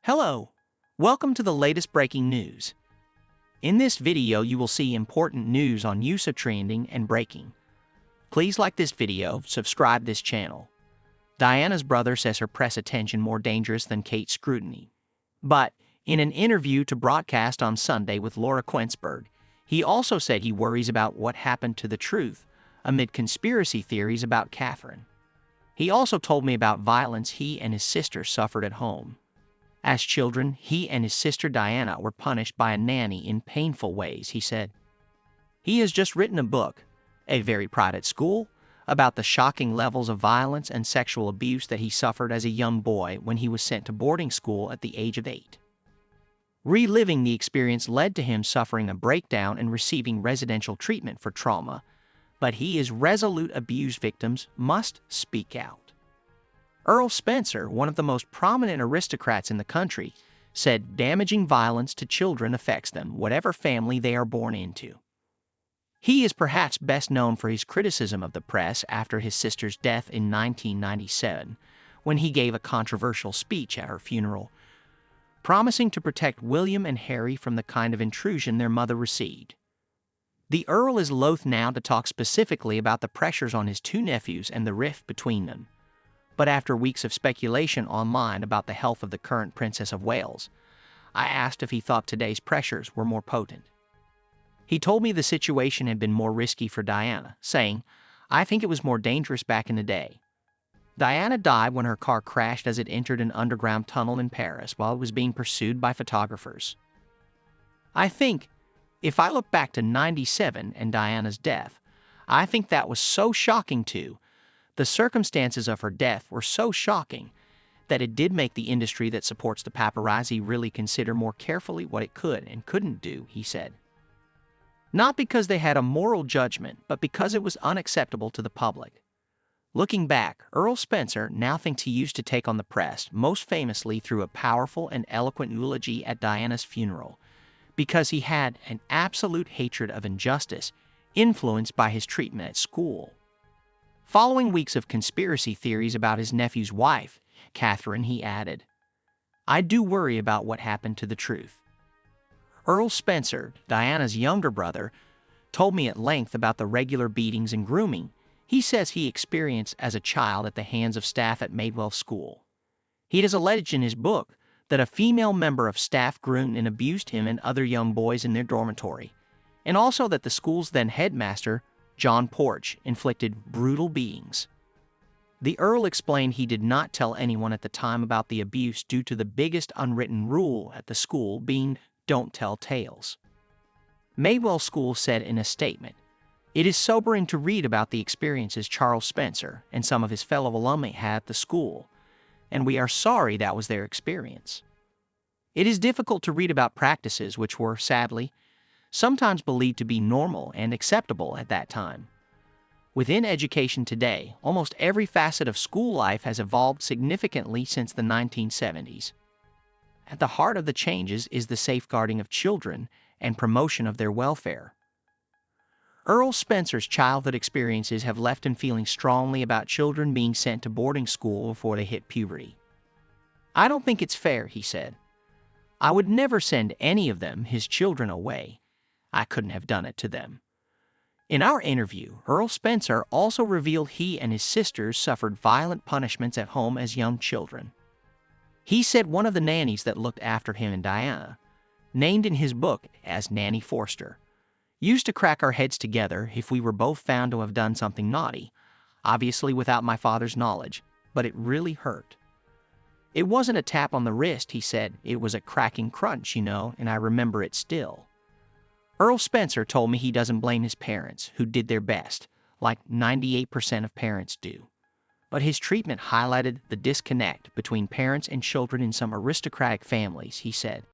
Hello, welcome to the latest breaking news. In this video, you will see important news on use of trending and breaking. Please like this video, subscribe this channel. Diana's brother says her press attention more dangerous than Kate's scrutiny. But in an interview to broadcast on Sunday with Laura Kuenssberg, he also said he worries about what happened to the truth amid conspiracy theories about Catherine. He also told me about violence he and his sister suffered at home. As children, he and his sister Diana were punished by a nanny in painful ways, he said. He has just written a book, A Very Private School, about the shocking levels of violence and sexual abuse that he suffered as a young boy when he was sent to boarding school at the age of 8. Reliving the experience led to him suffering a breakdown and receiving residential treatment for trauma, but he is resolute abuse victims must speak out. Earl Spencer, one of the most prominent aristocrats in the country, said damaging violence to children affects them, whatever family they are born into. He is perhaps best known for his criticism of the press after his sister's death in 1997, when he gave a controversial speech at her funeral, promising to protect William and Harry from the kind of intrusion their mother received. The Earl is loath now to talk specifically about the pressures on his two nephews and the rift between them. But after weeks of speculation online about the health of the current Princess of Wales, I asked if he thought today's pressures were more potent. He told me the situation had been more risky for Diana, saying, "I think it was more dangerous back in the day." Diana died when her car crashed as it entered an underground tunnel in Paris while it was being pursued by photographers. I think, if I look back to 97 and Diana's death, I think that was so shocking too. The circumstances of her death were so shocking that it did make the industry that supports the paparazzi really consider more carefully what it could and couldn't do, he said. Not because they had a moral judgment, but because it was unacceptable to the public. Looking back, Earl Spencer now thinks he used to take on the press, most famously through a powerful and eloquent eulogy at Diana's funeral, because he had an absolute hatred of injustice, influenced by his treatment at school. Following weeks of conspiracy theories about his nephew's wife, Catherine, he added, "I do worry about what happened to the truth." Earl Spencer, Diana's younger brother, told me at length about the regular beatings and grooming he says he experienced as a child at the hands of staff at Madewell School. He has alleged in his book that a female member of staff groomed and abused him and other young boys in their dormitory, and also that the school's then headmaster, John Porch, inflicted brutal beatings. The Earl explained he did not tell anyone at the time about the abuse due to the biggest unwritten rule at the school being don't tell tales. Madewell School said in a statement, "It is sobering to read about the experiences Charles Spencer and some of his fellow alumni had at the school, and we are sorry that was their experience. It is difficult to read about practices which were, sadly, sometimes believed to be normal and acceptable at that time. Within education today, almost every facet of school life has evolved significantly since the 1970s. At the heart of the changes is the safeguarding of children and promotion of their welfare." Earl Spencer's childhood experiences have left him feeling strongly about children being sent to boarding school before they hit puberty. "I don't think it's fair," he said. "I would never send any of them, his children, away. I couldn't have done it to them." In our interview, Earl Spencer also revealed he and his sisters suffered violent punishments at home as young children. He said one of the nannies that looked after him and Diana, named in his book as Nanny Forster, used to crack our heads together if we were both found to have done something naughty, obviously without my father's knowledge, but it really hurt. "It wasn't a tap on the wrist," he said, "it was a cracking crunch, and I remember it still." Earl Spencer told me he doesn't blame his parents, who did their best, like 98% of parents do. But his treatment highlighted the disconnect between parents and children in some aristocratic families, he said.